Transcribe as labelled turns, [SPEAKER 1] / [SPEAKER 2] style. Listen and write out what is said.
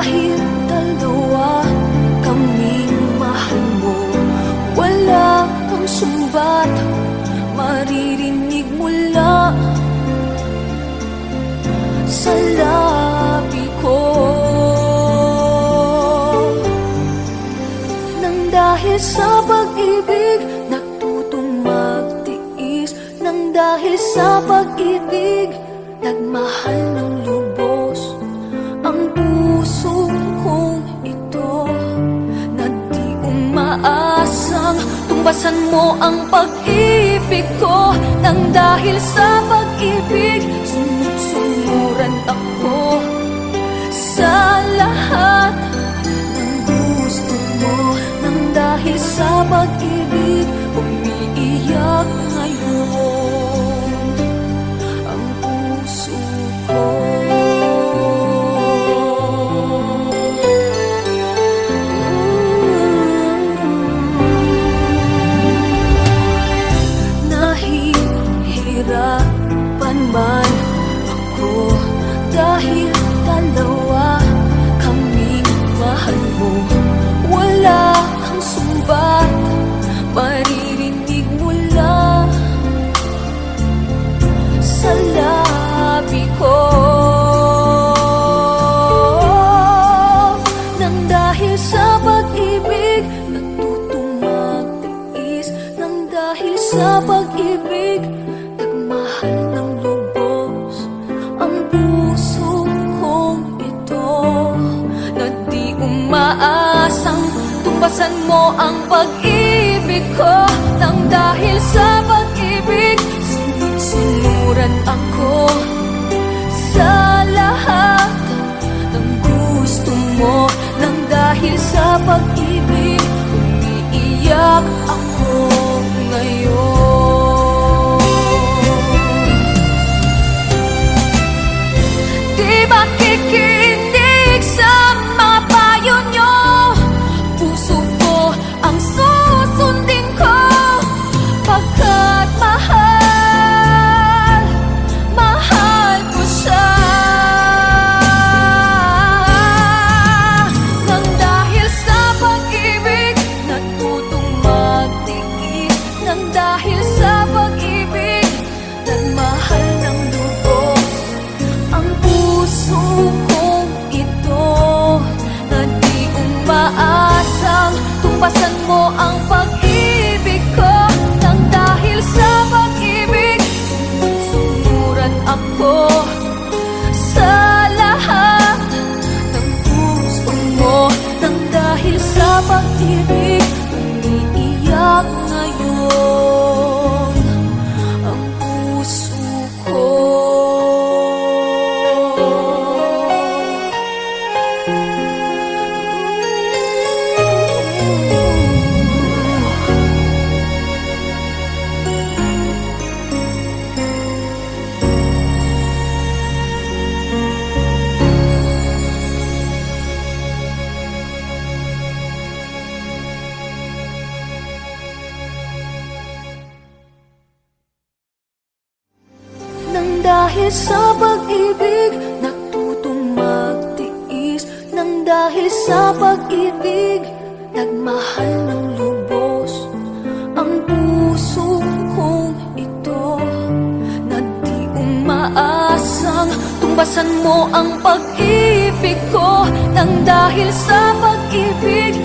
[SPEAKER 1] dahil dalawa kaming mahal mo. Wala kang sumbat, maririnig mula sa labi ko. Nang dahil sa pag-ibig, natutong magtiis. Nang dahil sa pag-ibig, nagmahal ng lubos ang puso kong ito, na di umaasang tumbasan mo ang pag-ibig ko. Nang dahil sa pag-ibig, sunod-sunuran ako sa lahat ng gusto mo. Nang dahil sa pag-ibig, umiiyak ngayon ang puso ko. Nahihirapan man ako dahil dalawa kaming mahal mo. Wala kang sumbat, maririnig mula sa labi ko. Nang dahil sa pag-ibig, natutong magtiis. Nang dahil sa pag-ibig, nagmahal ng lubos ang puso kong ito, na di umaasang tumbasan mo ang pag-ibig ko. Nang dahil sa pag-ibig, sunod-sunuran ako sa lahat ng gusto mo. Nang dahil sa pag-ibig, umiiyak ako ngayon. Di ba kikinig sa mga payo nyo? Puso ko ang susundin ko, pagkat mahal, mahal ko siya. Nang dahil sa pag-ibig, natutong magtiis. Nang dahil sa pag-ibig, nagmahal ng lubos ang puso kong ito, na di umaasang tumbasan mo ang pag-ibig ko. Nang dahil sa pag-ibig, sunod-sunuran ako sa lahat ng gusto mo. Nang dahil sa pag-ibig, umiiyak ngayon ang puso ko. Nang dahil sa pag-ibig, natutong magtiis. Nang dahil sa pag-ibig, nagmahal ng lubos ang puso kong ito, na di umaasang tumbasan mo ang pag-ibig ko. Nang dahil sa pag-ibig,